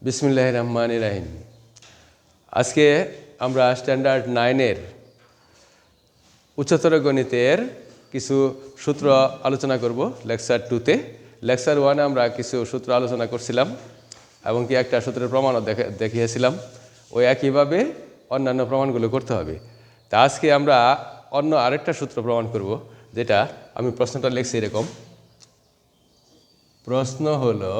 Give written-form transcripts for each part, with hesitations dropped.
বিসমিল্লাহির রহমানির রহিম। আজকে আমরা স্ট্যান্ডার্ড 9-এর উচ্চতর গণিতের কিছু সূত্র আলোচনা করব লেকচার 2-তে। লেকচার 1-এ আমরা কিছু সূত্র আলোচনা করছিলাম এবং কি একটা সূত্রের প্রমাণও দেখিয়েছিলাম। ওই একইভাবে অন্যান্য প্রমাণগুলো করতে হবে। তা আজকে আমরা অন্য আরেকটা সূত্র প্রমাণ করব, যেটা আমি প্রশ্নটা লিখছি এরকম। প্রশ্ন হলো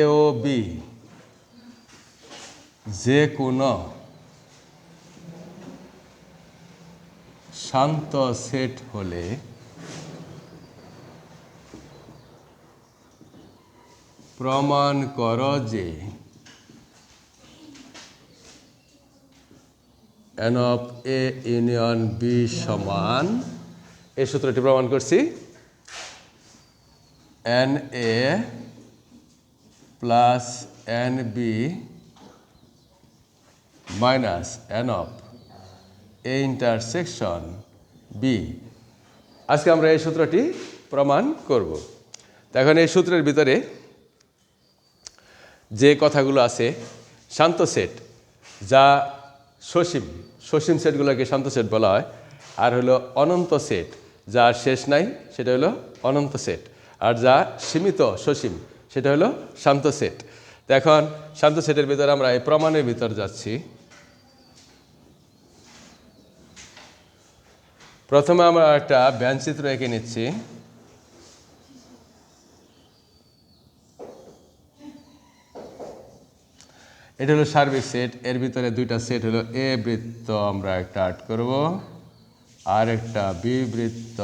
এ ও বি যে কোনো শান্ত সেট হলে প্রমাণ করো যে n of A union B সমান, এই সূত্রটি প্রমাণ করছি, NA plus NB minus n of A intersection B। আজকে আমরা এই সূত্রটি প্রমাণ করব। এখন এই সূত্রের ভিতরে যে কথাগুলো আছে, শান্ত সেট যা সসীম সেটগুলোকে শান্ত সেট বলা হয়, আর হলো অনন্ত সেট যার শেষ নাই সেটা হলো অনন্ত সেট, আর যা সীমিত সসীম সেটা হলো শান্ত সেট। তো এখন শান্ত সেটের ভিতরে আমরা এই প্রমাণের ভিতর যাচ্ছি। প্রথমে আমরা একটা ব্যঞ্চিত্র এঁকে নিচ্ছি। এটা হলো সার্বিক সেট, এর ভিতরে দুইটা সেট হলো এ বৃত্ত আমরা একটা আর্ট করব, আর একটা বি বৃত্ত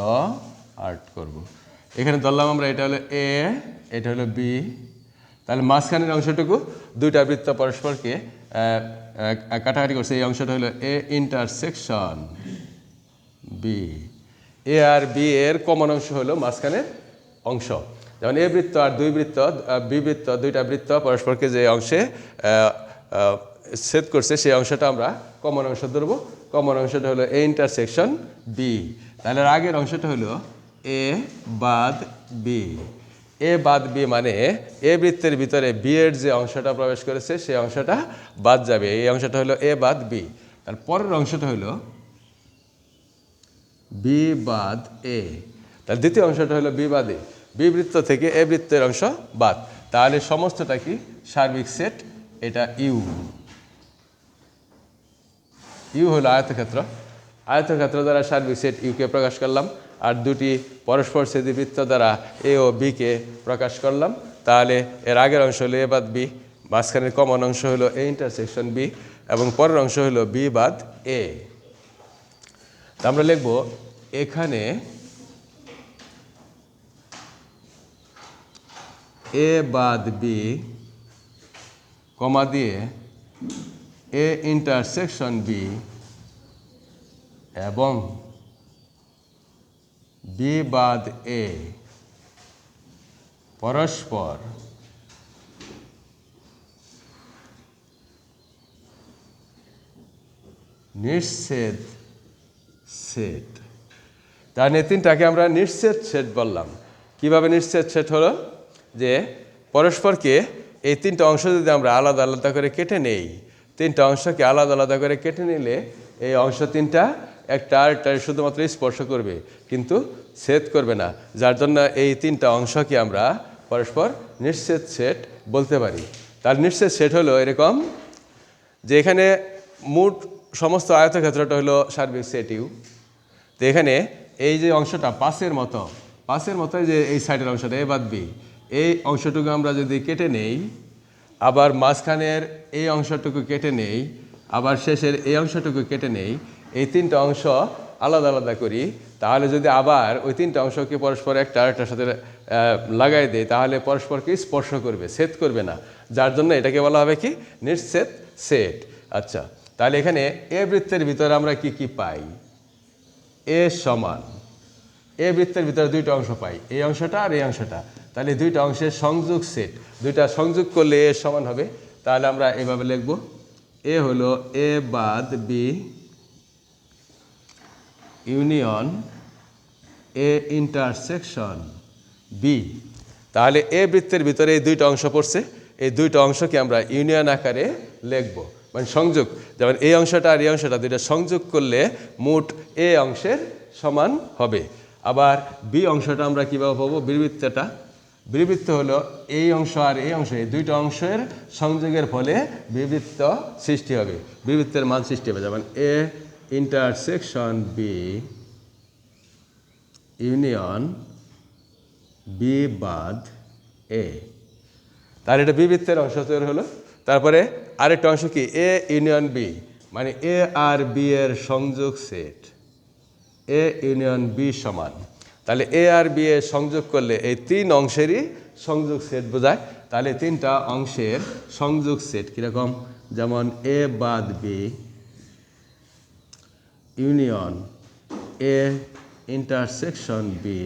আর্ট করব। এখানে ধরলাম আমরা এটা হলো এ, এটা হলো বি, তাহলে মাঝখানের অংশটুকু দুইটা বৃত্ত পরস্পরকে কাটাকাটি করছে, এই অংশটা হলো এ ইন্টারসেকশন বি। এ আর বি এর কমন অংশ হলো মাঝখানের অংশ। যেমন এ বৃত্ত আর বি বৃত্ত দুইটা বৃত্ত পরস্পরকে যে অংশে ছেদ করছে সেই অংশটা আমরা কমন অংশ ধরবো। কমন অংশটা হলো এ ইন্টারসেকশন বি। তাহলে আগের অংশটা হলো এ বাদ বি। এ বাদ বি মানে এ বৃত্তের ভিতরে বি এর যে অংশটা প্রবেশ করেছে সেই অংশটা বাদ যাবে, এই অংশটা হলো এ বাদ বি। তার পরের অংশটা হলো বি বাদ এ, তার দ্বিতীয় অংশটা হলো বি বাদ এ। বি বৃত্ত থেকে এ বৃত্তের অংশ বাদ, তাহলে সমস্তটা কি সার্বিক সেট। এটা ইউ হলো আয়তক্ষেত্র। আয়তক্ষেত্র দ্বারা সার্বিক সেট ইউকে প্রকাশ করলাম, আর দুটি পরস্পর ছেদি বৃত্ত দ্বারা এ ও বিকে প্রকাশ করলাম। তাহলে এর আগের অংশ হলো এ বাদ বি, মাঝখানের কমন অংশ হলো এ ইন্টারসেকশন বি, এবং পরের অংশ হলো বি বাদ এ। আমরা লিখব এখানে এ বাদ বি কমা দিয়ে এ ইন্টারসেকশন বি এবং বি বাদ এ পরস্পর নিঃছেদ সেট। তাহলে তিনটাকে আমরা নিঃছেদ সেট বললাম। কিভাবে নিঃছেদ সেট হলো? যে পরস্পরকে এই তিনটা অংশ যদি আমরা আলাদা আলাদা করে কেটে নেই, তিনটা অংশকে আলাদা আলাদা করে কেটে নিলে এই অংশ তিনটা একটা আরেকটা শুধুমাত্র স্পর্শ করবে, কিন্তু ছেদ করবে না, যার জন্য এই তিনটা অংশকে আমরা পরস্পর নিঃছেদ সেট বলতে পারি। তার নিঃছেদ সেট হলো এরকম যে এখানে মোট সমস্ত আয়তক্ষেত্রটা হলো সার্বিক সেট ইউ। তো এখানে এই যে অংশটা পাশের মতো যে এই সাইডের অংশটা এ বাদ বি, এই অংশটুকু আমরা যদি কেটে নেই, আবার মাঝখানের এই অংশটুকু কেটে নেই, আবার শেষের এই অংশটুকু কেটে নেই, এই তিনটা অংশ আলাদা আলাদা করি, তাহলে যদি আবার ওই তিনটা অংশকে পরস্পর একটা আরেকটার সাথে লাগাই দেয়, তাহলে পরস্পরকে স্পর্শ করবে, ছেদ করবে না, যার জন্য এটাকে বলা হবে কি নিঃছেদ সেট। আচ্ছা, তাহলে এখানে এ বৃত্তের ভিতরে আমরা কি কি পাই? এ সমান, এ বৃত্তের ভিতরে দুইটা অংশ পাই, এই অংশটা আর এই অংশটা। তাহলে দুইটা অংশের সংযোগ সেট, দুইটা সংযোগ করলে এ সমান হবে। তাহলে আমরা এভাবে লিখব, এ হলো এ বাদ B union A intersection B. তাহলে এ বৃত্তের ভিতরে এই দুইটা অংশ পড়ছে, এই দুইটা অংশকে আমরা ইউনিয়ন আকারে লিখব, মানে সংযোগ। যেমন এই অংশটা আর এই অংশটা দুইটা সংযোগ করলে মোট এ অংশের সমান হবে। আবার বি অংশটা আমরা কীভাবে পাবো? বৃবৃত্ত হলো এই অংশ আর এই অংশ, এই দুইটা অংশের সংযোগের ফলে বৃবৃত্ত সৃষ্টি হবে, বৃবৃত্তের মান সৃষ্টি হবে। যেমন A intersection B union B বাদ এ, তার এটা বৃবৃত্তের অংশ তৈরি হলো। তারপরে আরেকটা অংশ কি? এ ইউনিয়ন বি, মানে এ আর বি এর সংযোগ সেট, এ ইউনিয়ন বি সমান। তাহলে এ আর বি এর সংযোগ করলে এই তিন অংশেরই সংযোগ সেট বোঝায়। তাহলে তিনটা অংশের সংযোগ সেট কীরকম? যেমন এ বাদ B union A intersection B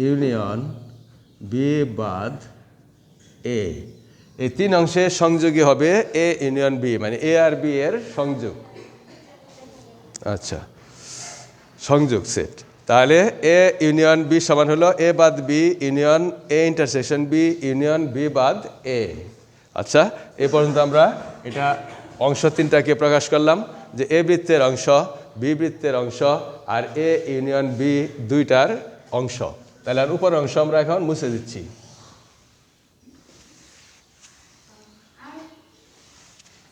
union B বাদ এ, এই তিন অংশের সংযোগই হবে এ ইউনিয়ন বি, মানে এ আর বি এর সংযোগ। আচ্ছা, সংযোগ সেট। তাহলে এ ইউনিয়ন বি সমান হলো এ বাদ B union A intersection B union B বাদ এ। আচ্ছা, এ পর্যন্ত আমরা এটা অংশ তিনটাকে প্রকাশ করলাম, যে এ বৃত্তের অংশ, বি বৃত্তের অংশ আর এ ইউনিয়ন বি দুইটার অংশ। তাহলে আর উপরের অংশ আমরা এখন মুছে দিচ্ছি।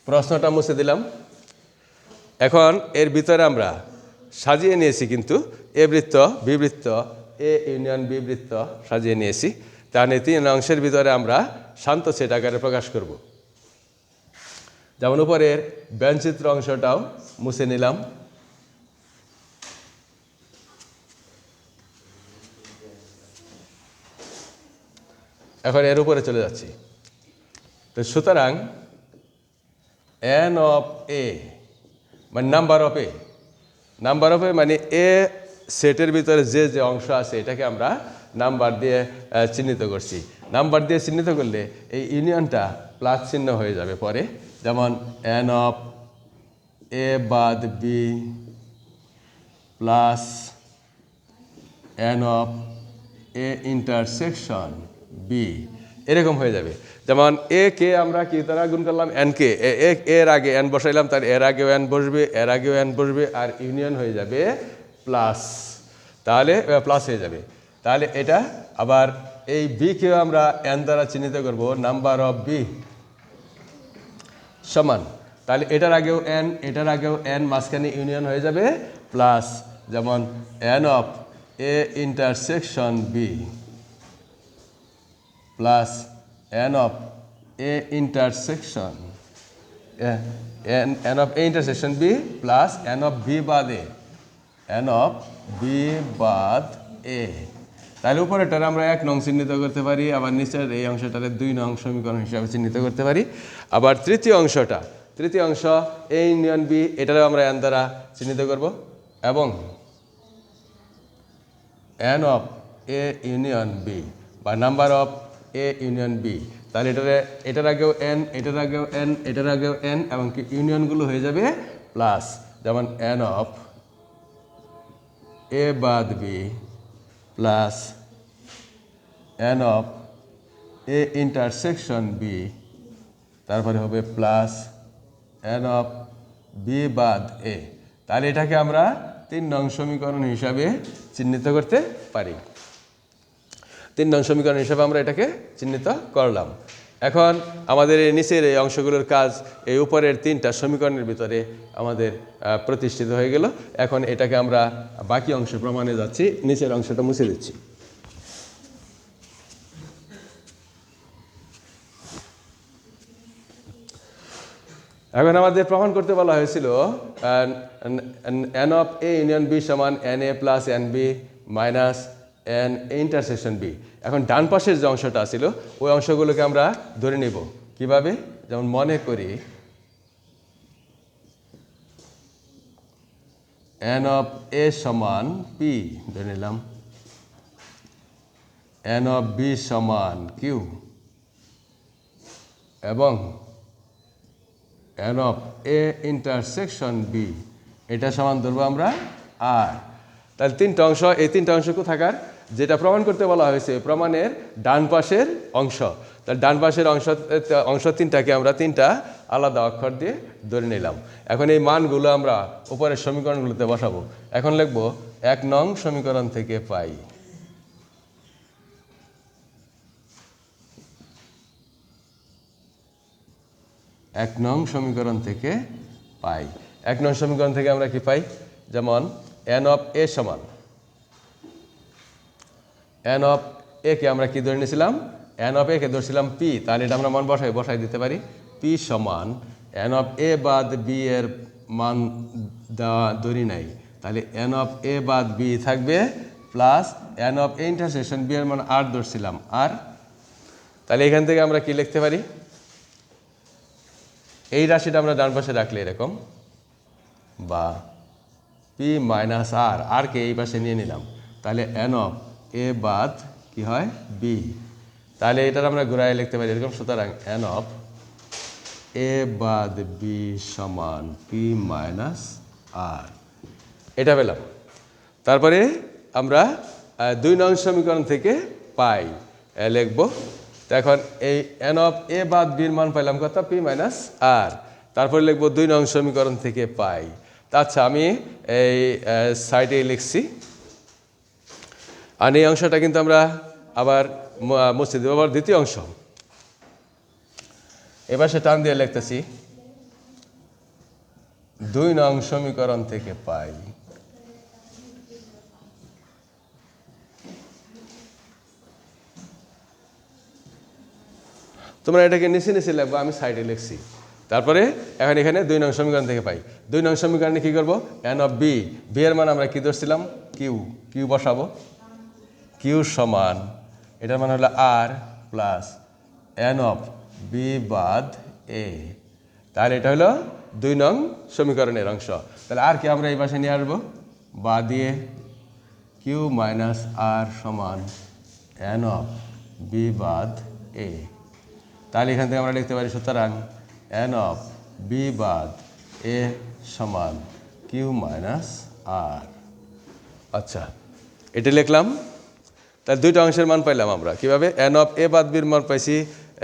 প্রশ্নটা মুছে দিলাম। এখন এর ভিতরে আমরা সাজিয়ে নিয়েছি কিন্তু এ বৃত্ত, বি বৃত্ত, এ ইউনিয়ন বি বৃত্ত সাজিয়ে নিয়েছি। তাহলে তিন অংশের ভিতরে আমরা শান্ত সেট আকারে প্রকাশ করব। যেমন উপরের ব্যঞ্চিত্র অংশটাও মুছে নিলাম। এখন এর উপরে চলে যাচ্ছি। তো সুতরাং এন অফ এ মানে number of A, number of A মানে এ সেটের ভিতরে যে যে অংশ আছে এটাকে আমরা নাম্বার দিয়ে চিহ্নিত করছি। নাম্বার দিয়ে চিহ্নিত করলে এই ইউনিয়নটা প্লাস চিহ্ন হয়ে যাবে পরে। যেমন এন অফ এ বাদ B plus n of A intersection B, এরকম হয়ে যাবে। যেমন এ কে আমরা কি দ্বারা গুণ করলাম? এন কে, এর আগে এন বসাইলাম, তার এর আগেও এন বসবে, এর আগেও এন বসবে, আর ইউনিয়ন হয়ে যাবে প্লাস, তাহলে প্লাস হয়ে যাবে। তাহলে এটা আবার এই বি কেও আমরা এন দ্বারা চিহ্নিত করব, নাম্বার অফ বি সমান, তাহলে এটার আগেও এন, এটার আগেও এন, মাঝখানে ইউনিয়ন হয়ে যাবে প্লাস। যেমন n of A intersection B plus n of A intersection n of A intersection B plus n of B বাদ এ, এন অফ বি বাদ এ। তাহলে উপরেটার আমরা 1 নং চিহ্নিত করতে পারি, আবার নিচের এই অংশটারে 2 নং সমীকরণ হিসাবে চিহ্নিত করতে পারি। আবার তৃতীয় অংশ এ ইউনিয়ন বি, এটারও আমরা এন দ্বারা চিহ্নিত করব, এবং n of A union B বা number of A union B. তাহলে এটার আগেও এন, এটার আগেও এন, এটার আগেও এন, এবং কি ইউনিয়নগুলো হয়ে যাবে প্লাস। যেমন এন অফ এ বাদ B plus n of A intersection B, তারপরে হবে প্লাস এন অফ বি বাদ এ। তাহলে এটাকে আমরা 3 নং সমীকরণ হিসাবে চিহ্নিত করতে পারি। 3 নং সমীকরণ হিসাবে আমরা এটাকে চিহ্নিত করলাম। এখন আমাদের এই নিচের এই অংশগুলোর কাজ এই উপরের 3টা সমীকরণের ভিতরে আমাদের প্রতিষ্ঠিত হয়ে গেল। এখন এটাকে আমরা বাকি অংশ প্রমাণে যাচ্ছি, নিচের অংশটা মুছে দিচ্ছি। এখন আমাদের প্রমাণ করতে বলা হয়েছিল n of A union B সমান n A plus n B minus n intersection B. এখন ডান পাশের যে অংশটা ছিল ওই অংশগুলোকে আমরা ধরে নিব কিভাবে? যেমন মনে করি এন অফ এ সমান পি ধরে নিলাম, এন অফ বি সমান কিউ, এবং n of A intersection B এটা সমান ধরবো আমরা আর। তাহলে 3টা অংশ, এই 3টা অংশ কোথাকার? যেটা প্রমাণ করতে বলা হয়েছে প্রমাণের ডান পাশের অংশ, তাহলে ডান পাশের অংশ তিনটাকে আমরা তিনটা আলাদা অক্ষর দিয়ে ধরে নিলাম। এখন এই মানগুলো আমরা উপরের সমীকরণগুলোতে বসাবো। এখন লিখব 1 নং সমীকরণ থেকে পাই, এক নং সমীকরণ থেকে পাই। 1 নং সমীকরণ থেকে আমরা কি পাই, যেমন n অফ a সমান n অফ a কে আমরা কি ধরে নিয়েছিলাম, n অফ a কে ধরছিলাম p, তাহলে এটা আমরা মান বসাই দিতে পারি। p সমান n অফ a বাদ b এর মান দেওয়া ধরি নাই, তাহলে n অফ a বাদ b থাকবে plus n of a intersection b এর মান r ধরছিলাম r। তাহলে এখান থেকে আমরা কি লিখতে পারি, এই রাশিটা আমরা ডান পাশে রাখলে এরকম, বা p মাইনাস আর, আর কে এই পাশে নিয়ে নিলাম, তাহলে n অফ a বাদ কি হয় b, তাহলে এটার আমরা ঘুরায় লিখতে পারি এরকম। সুতরাং n অফ a বাদ b সমান p মাইনাস আর, এটা পেলাম। তারপরে আমরা 2 নং সমীকরণ থেকে পাই লিখব। তো এখন এই n অফ a বাদ b এর মান পাইলাম কত, p মাইনাস আর। তারপরে লিখব 2 নং সমীকরণ থেকে পাই। আচ্ছা, আমি এই সাইডে লিখছি, আর এই অংশটা কিন্তু আমরা আবার মুছে দেব। আবার দ্বিতীয় অংশ এবার সে টান দিয়ে লিখতেছি 2 নং সমীকরণ থেকে পাই। তোমরা এটাকে নিচে নিচে লিখবো, আমি সাইডে লিখছি। তারপরে এখন এখানে 2 নং সমীকরণ থেকে পাই। 2 নং সমীকরণে কি করব, n অফ b, b এর মান আমরা কি ধরছিলাম কিউ বসাবো। কিউ সমান এটার মান হলো r plus n of b বাদ a, তাহলে এটা হলো 2 নং সমীকরণের অংশ। তাহলে আর কি আমরা এই পাশে নিয়ে আসবো, বা দিয়ে কিউ মাইনাস আর সমান n অফ b বাদ a, তাহলে এখান থেকে আমরা লিখতে পারি সুতরাং n অফ b বাদ a সমান কিউ মাইনাস আর। আচ্ছা, এটা লিখলাম। তাহলে 2টা অংশের মান পাইলাম আমরা কিভাবে, n অফ a বাদ b এর মান পাইছি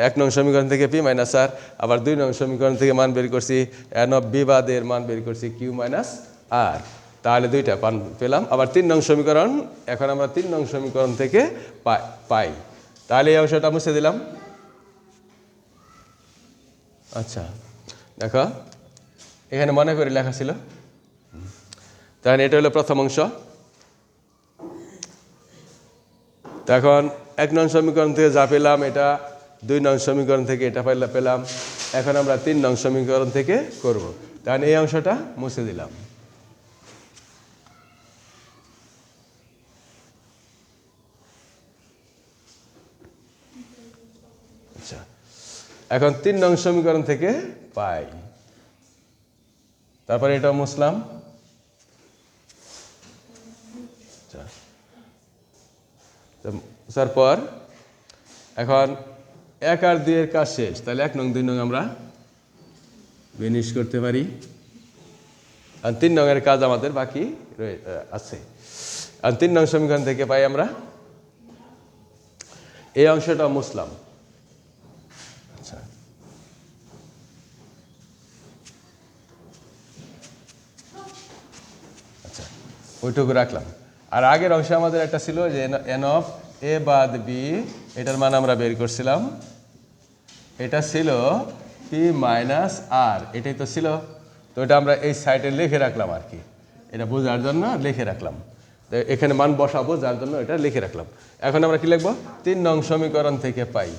1 নং সমীকরণ থেকে p মাইনাস আর, আবার 2 নং সমীকরণ থেকে মান বের করছি n অফ b বাদ এর মান বের করছি কিউ মাইনাস আর। তাহলে 2টা মান পেলাম। আবার 3 নং সমীকরণ, এখন আমরা 3 নং সমীকরণ থেকে পাই। তাহলে এই অংশটা মুছে দিলাম। আচ্ছা, দেখো এখানে মনে করে লেখা ছিল, তাহলে এটা হলো প্রথম অংশ। এখন 1 নং সমীকরণ থেকে যা পেলাম এটা 2 নং সমীকরণ থেকে এটা পেলাম। এখন আমরা 3 নং সমীকরণ থেকে করব, তাহলে এই অংশটা মুছে দিলাম। আচ্ছা, এখন 3 নং সমীকরণ থেকে পাই, তারপরে এটা মুছলাম। তারপর এখন 1 আর 2 এর কাজ শেষ, তাহলে 1 নং 2 নং আমরা ফিনিশ করতে পারি, আর 3 নং এর কাজ আমাদের বাকি আছে। আর 3 নং সমীকরণ থেকে পাই আমরা এই অংশটা মুছলাম। আচ্ছা, আচ্ছা ওইটুকু রাখলাম। আর আগের অংশে আমাদের একটা ছিল যে n অফ a বাদ b, এটার মান আমরা বের করছিলাম, এটা ছিল p মাইনাস আর, এটাই তো ছিল। তো এটা আমরা এই সাইডে লিখে রাখলাম আর কি, এটা বোঝার জন্য লিখে রাখলাম। তো এখানে মান বসাবো যার জন্য এটা লিখে রাখলাম। এখন আমরা কি লিখবো, 3 নং সমীকরণ থেকে পাই।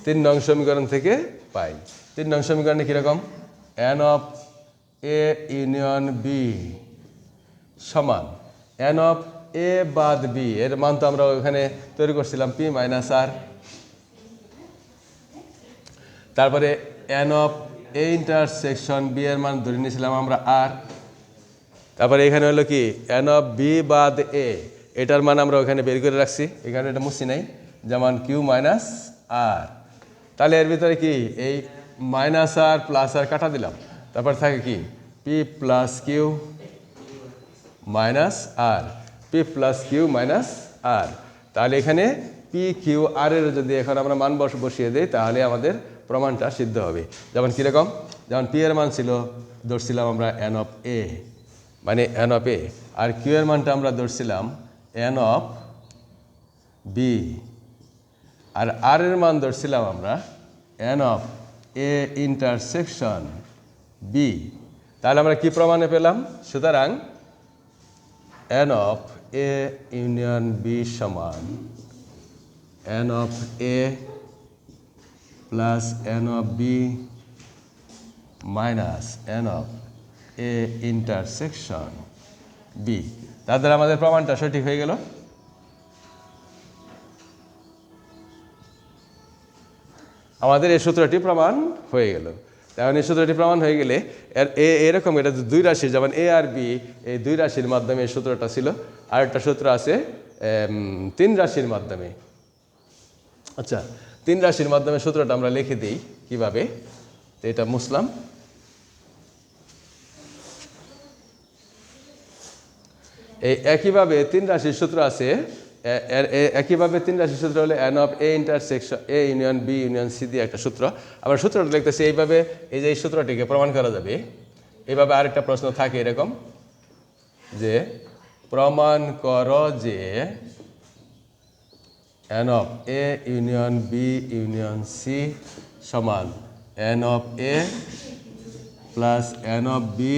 তিন নং সমীকরণ থেকে পাই। 3 নং সমীকরণে কিরকম, n of a union b সমান n অফ a বাদ b এর মান তো আমরা ওখানে তৈরি করছিলাম p মাইনাস আর, তারপরে n of a intersection b এর মান ধরে নিয়েছিলাম আমরা r, তারপরে এখানে হলো কি n অফ b বাদ a, এটার মান আমরা ওখানে বের করে রাখছি, এখানে এটা মুছি নাই, যেমন q মাইনাস আর। তাহলে এর ভিতরে কি এই মাইনাস আর প্লাস আর কাটা দিলাম, তারপর থাকে কি পি প্লাস কিউ মাইনাস আর, পি প্লাস কিউ মাইনাস আর। তাহলে এখানে পি কিউ আর এর যদি এখন আমরা মান বসিয়ে দিই তাহলে আমাদের প্রমাণটা সিদ্ধ হবে। যেমন কীরকম, যেমন পি এর মান ছিল ধরছিলাম আমরা এন অফ এ, মানে এন অফ এ, আর কিউ এর মানটা আমরা ধরছিলাম এন অফ বি, আর আর এর মান ধরছিলাম আমরা n of A intersection B. তাহলে আমরা কি প্রমাণে পেলাম? সুতরাং n of A union B সমান n of A plus n of B minus n of A intersection B. তার দ্বারা আমাদের প্রমাণটা সঠিক হয়ে গেল। আমাদের এই সূত্রটি প্রমাণ হয়ে গেল। তেমন এই সূত্রটি প্রমাণ হয়ে গেলে এরকম এটা দুই রাশির, যেমন এ আর বি, এই দুই রাশির মাধ্যমে এই সূত্রটা ছিল। আর একটা সূত্র আছে তিন রাশির মাধ্যমে। আচ্ছা, তিন রাশির মাধ্যমে সূত্রটা আমরা লিখে দিই কিভাবে, তো এটা মুছলাম। এই একইভাবে তিন রাশির সূত্র আছে, একইভাবে তিন রাশির সূত্র হলে n of A intersection A union B union C দিয়ে একটা সূত্র। আমরা সূত্রটা লিখতেছি এইভাবে, এই যে এই সূত্রটিকে প্রমাণ করা যাবে এইভাবে। আরেকটা প্রশ্ন থাকে এরকম যে প্রমাণ করো যে n of A union B union C সমান n of A plus n of B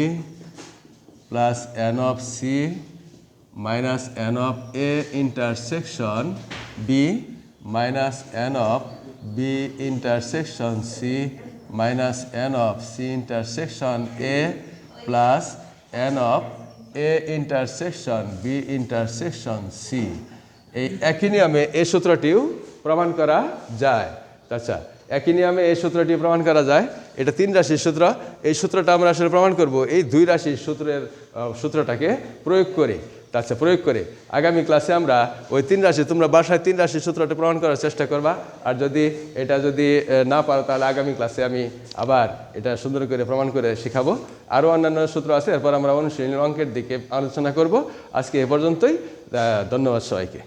plus n of C minus n of A intersection B minus n of B intersection C minus n of C intersection A plus n of A intersection B intersection C. এই একই নিয়মে এই সূত্রটিও প্রমাণ করা যায়। আচ্ছা, একই নিয়মে এই সূত্রটি প্রমাণ করা যায়। এটা তিন রাশির সূত্র। এই সূত্রটা আমরা আসলে প্রমাণ করব এই দুই রাশির সূত্রটাকে প্রয়োগ করে। আচ্ছা, প্রয়োগ করে আগামী ক্লাসে আমরা ওই তিন রাশি, তোমরা বাসায় তিন রাশির সূত্রটা প্রমাণ করার চেষ্টা করবা। আর যদি না পারো তাহলে আগামী ক্লাসে আমি আবার এটা সুন্দর করে প্রমাণ করে শেখাবো। আরও অন্যান্য সূত্র আছে, এরপর আমরা অনুশীলনী অঙ্কের দিকে আলোচনা করব। আজকে এ পর্যন্তই। ধন্যবাদ সবাইকে।